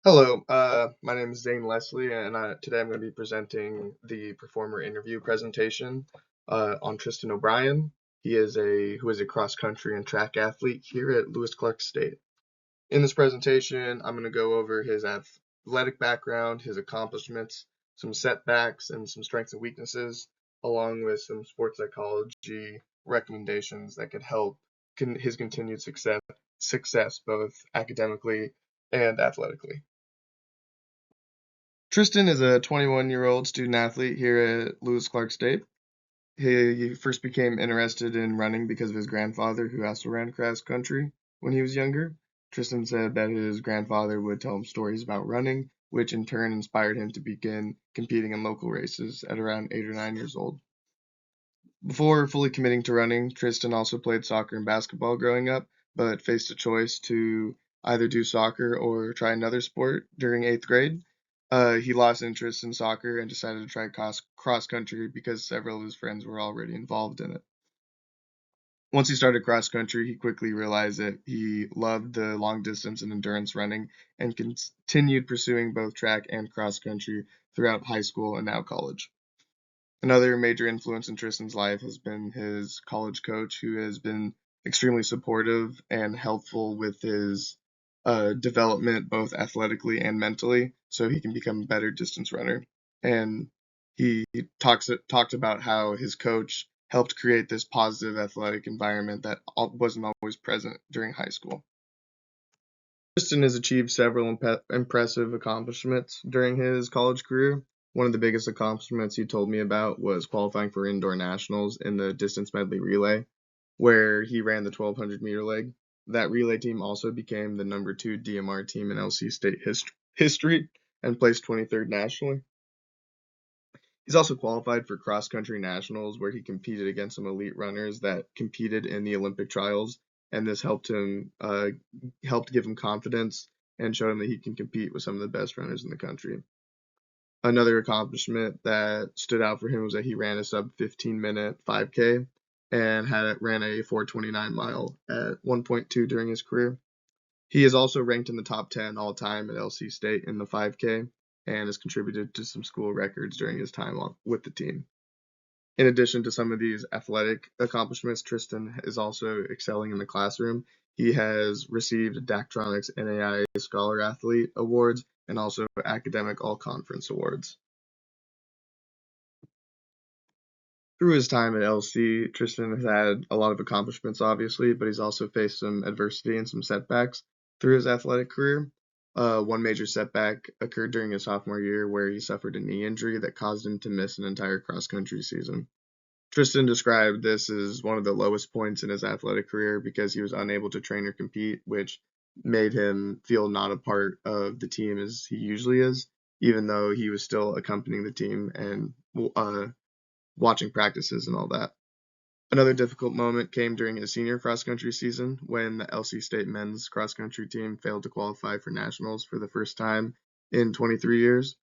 Hello, my name is Zane Leslie, and today I'm going to be presenting the performer interview presentation on Tristan O'Brien. He is a cross country and track athlete here at Lewis Clark State. In this presentation, I'm going to go over his athletic background, his accomplishments, some setbacks, and some strengths and weaknesses, along with some sports psychology recommendations that could help his continued success both academically and athletically. Tristan is a 21-year-old student athlete here at Lewis Clark State. He first became interested in running because of his grandfather, who also ran cross country when he was younger. Tristan said that his grandfather would tell him stories about running, which in turn inspired him to begin competing in local races at around 8 or 9 years old. Before fully committing to running, Tristan also played soccer and basketball growing up, but faced a choice to either do soccer or try another sport during 8th grade. He lost interest in soccer and decided to try cross country because several of his friends were already involved in it. Once he started cross country, he quickly realized that he loved the long distance and endurance running and continued pursuing both track and cross country throughout high school and now college. Another major influence in Tristan's life has been his college coach, who has been extremely supportive and helpful with his development, both athletically and mentally, so he can become a better distance runner. And he talked about how his coach helped create this positive athletic environment that wasn't always present during high school. Tristan has achieved several impressive accomplishments during his college career. One of the biggest accomplishments he told me about was qualifying for indoor nationals in the distance medley relay, where he ran the 1200-meter leg. That relay team also became the number 2 DMR team in LC State history and placed 23rd nationally. He's also qualified for cross country nationals, where he competed against some elite runners that competed in the Olympic trials, and this helped give him confidence and showed him that he can compete with some of the best runners in the country. Another accomplishment that stood out for him was that he ran a sub 15-minute 5K and ran a 4:29 mile at 1.2 during his career. He is also ranked in the top 10 all time at LC State in the 5K and has contributed to some school records during his time with the team. In addition to some of these athletic accomplishments, Tristan is also excelling in the classroom. He has received Daktronics NAI Scholar Athlete Awards and also Academic All-Conference Awards. Through his time at LC, Tristan has had a lot of accomplishments, obviously, but he's also faced some adversity and some setbacks through his athletic career. One major setback occurred during his sophomore year where he suffered a knee injury that caused him to miss an entire cross-country season. Tristan described this as one of the lowest points in his athletic career because he was unable to train or compete, which made him feel not a part of the team as he usually is, even though he was still accompanying the team and watching practices and all that. Another difficult moment came during his senior cross-country season when the LC State men's cross-country team failed to qualify for nationals for the first time in 23 years.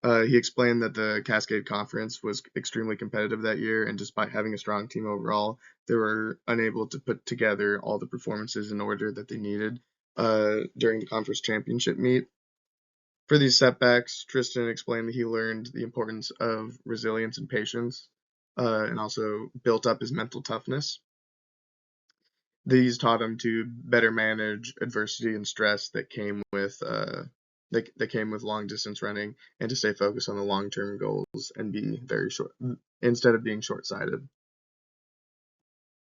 He explained that the Cascade Conference was extremely competitive that year, and despite having a strong team overall, they were unable to put together all the performances in order that they needed during the conference championship meet. For these setbacks, Tristan explained that he learned the importance of resilience and patience, and also built up his mental toughness. These taught him to better manage adversity and stress that came with long distance running, and to stay focused on the long term goals and be very short instead of being short sighted.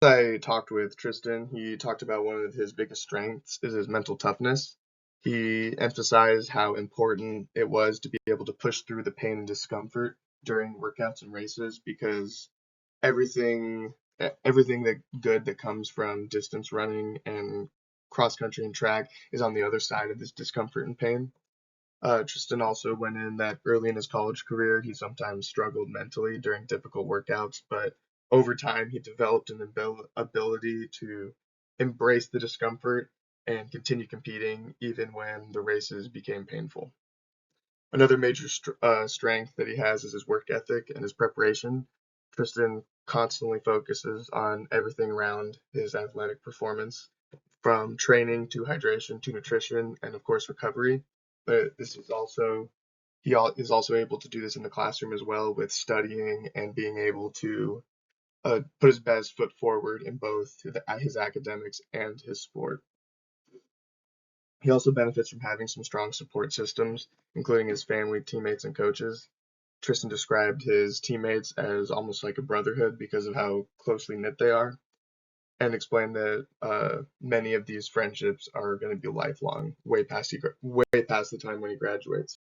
I talked with Tristan. He talked about one of his biggest strengths is his mental toughness. He emphasized how important it was to be able to push through the pain and discomfort during workouts and races, because everything everything that good that comes from distance running and cross country and track is on the other side of this discomfort and pain. Tristan also went in that early in his college career, he sometimes struggled mentally during difficult workouts, but over time he developed an ability to embrace the discomfort and continue competing even when the races became painful. Another major strength that he has is his work ethic and his preparation. Tristan constantly focuses on everything around his athletic performance, from training to hydration to nutrition and, of course, recovery. but this is also is also able to do this in the classroom as well with studying and being able to put his best foot forward in both his academics and his sport. He also benefits from having some strong support systems, including his family, teammates, and coaches. Tristan described his teammates as almost like a brotherhood because of how closely knit they are, and explained that many of these friendships are going to be lifelong, way past the time when he graduates.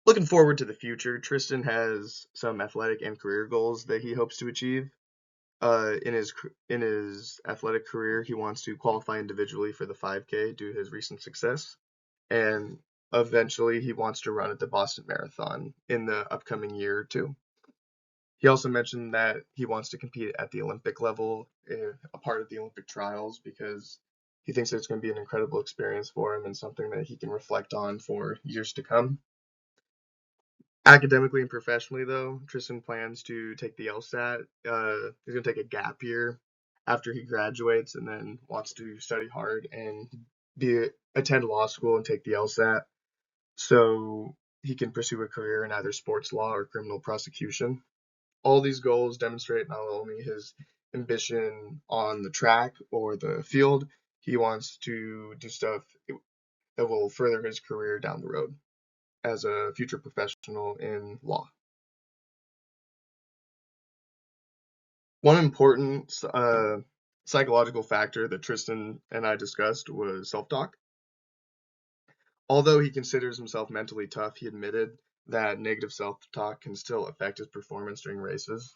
Looking forward to the future, Tristan has some athletic and career goals that he hopes to achieve. In his athletic career, he wants to qualify individually for the 5K due to his recent success, and eventually he wants to run at the Boston Marathon in the upcoming year or two. He also mentioned that he wants to compete at the Olympic level, a part of the Olympic trials, because he thinks it's going to be an incredible experience for him and something that he can reflect on for years to come. Academically and professionally, though, Tristan plans to take the LSAT. He's going to take a gap year after he graduates and then wants to study hard and attend law school and take the LSAT so he can pursue a career in either sports law or criminal prosecution. All these goals demonstrate not only his ambition on the track or the field, he wants to do stuff that will further his career down the road as a future professional in law. One important psychological factor that Tristan and I discussed was self-talk. Although he considers himself mentally tough, he admitted that negative self-talk can still affect his performance during races.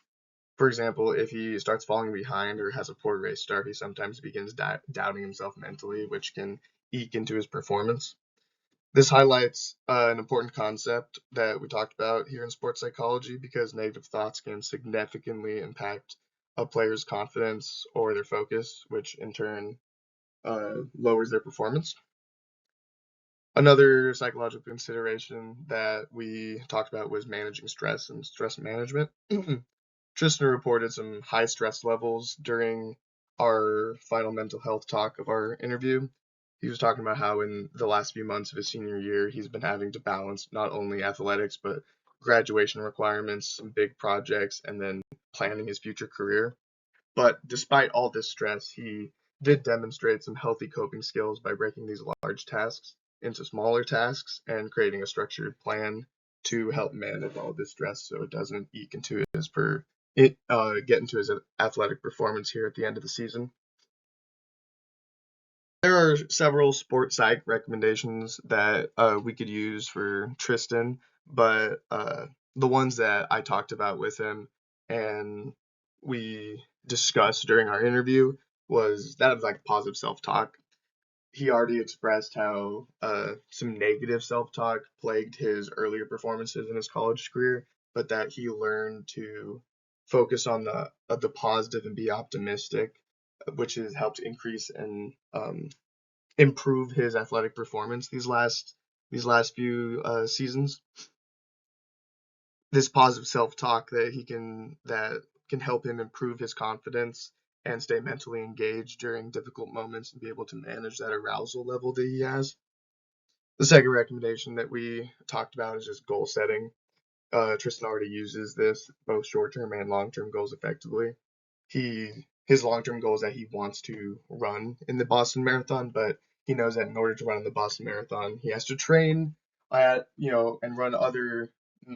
For example, if he starts falling behind or has a poor race start, he sometimes begins doubting himself mentally, which can eke into his performance. This highlights an important concept that we talked about here in sports psychology because negative thoughts can significantly impact a player's confidence or their focus, which in turn lowers their performance. Another psychological consideration that we talked about was managing stress and stress management. Tristan reported some high stress levels during our final mental health talk of our interview. He was talking about how in the last few months of his senior year, he's been having to balance not only athletics, but graduation requirements, some big projects, and then planning his future career. But despite all this stress, he did demonstrate some healthy coping skills by breaking these large tasks into smaller tasks and creating a structured plan to help manage all this stress so it doesn't eke into get into his athletic performance here at the end of the season. There are several sports psych recommendations that we could use for Tristan, but the ones that I talked about with him and we discussed during our interview was that of like positive self-talk. He already expressed how some negative self-talk plagued his earlier performances in his college career, but that he learned to focus on the positive and be optimistic, which has helped increase and improve his athletic performance these last few seasons. This positive self-talk that can help him improve his confidence and stay mentally engaged during difficult moments and be able to manage that arousal level that he has. The second recommendation that we talked about is just goal setting. Tristan already uses this, both short-term and long-term goals effectively. His long-term goal is that he wants to run in the Boston Marathon, but he knows that in order to run in the Boston Marathon, he has to train and run other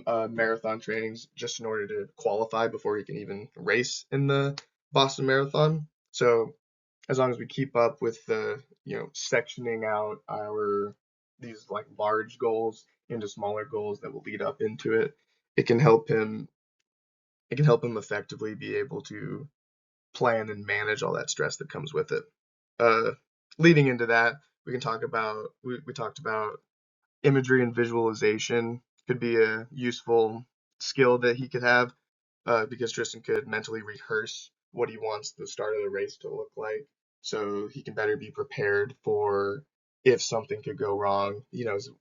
marathon trainings just in order to qualify before he can even race in the Boston Marathon. So as long as we keep up with the sectioning out our these like large goals into smaller goals that will lead up into it, it can help him effectively be able to plan and manage all that stress that comes with it. Uh, Leading into that, we talked about imagery and visualization could be a useful skill that he could have because Tristan could mentally rehearse what he wants the start of the race to look like so he can better be prepared for if something could go wrong,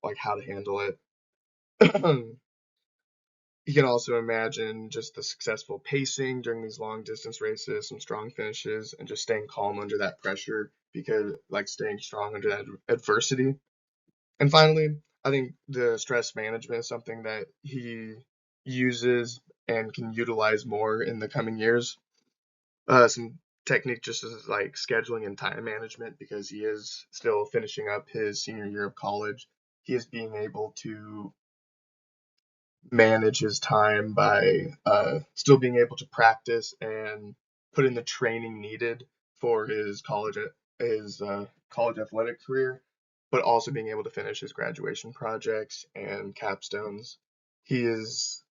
like how to handle it. He can also imagine just the successful pacing during these long distance races, some strong finishes, and just staying calm under that pressure because, like, staying strong under that adversity. And finally, I think the stress management is something that he uses and can utilize more in the coming years. Some technique just as like scheduling and time management because he is still finishing up his senior year of college. He is being able to manage his time by still being able to practice and put in the training needed for his college athletic career, but also being able to finish his graduation projects and capstones. He is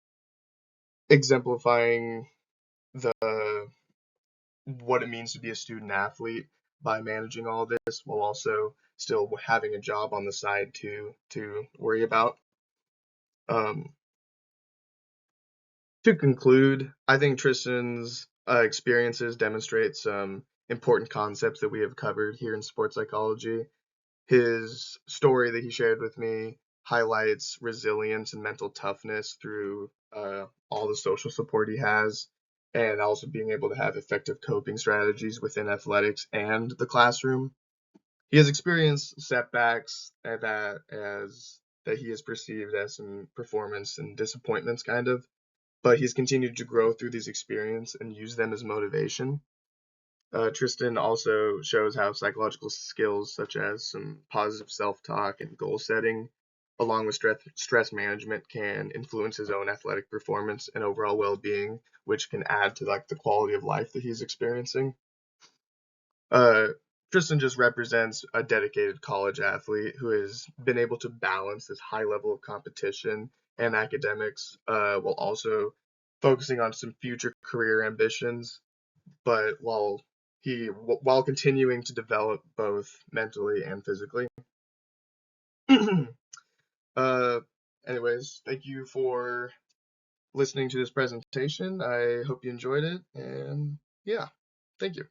exemplifying the what it means to be a student athlete by managing all this while also still having a job on the side to worry about. Um, to conclude, I think Tristan's experiences demonstrate some important concepts that we have covered here in sports psychology. His story that he shared with me highlights resilience and mental toughness through all the social support he has, and also being able to have effective coping strategies within athletics and the classroom. He has experienced setbacks that he has perceived as some performance and disappointments, kind of, but he's continued to grow through these experiences and use them as motivation. Tristan also shows how psychological skills such as some positive self-talk and goal setting, along with stress management, can influence his own athletic performance and overall well-being, which can add to like the quality of life that he's experiencing. Uh, Tristan just represents a dedicated college athlete who has been able to balance this high level of competition and academics, while also focusing on some future career ambitions, but while continuing to develop both mentally and physically. uh, Anyways, thank you for listening to this presentation. I hope you enjoyed it, and yeah, thank you.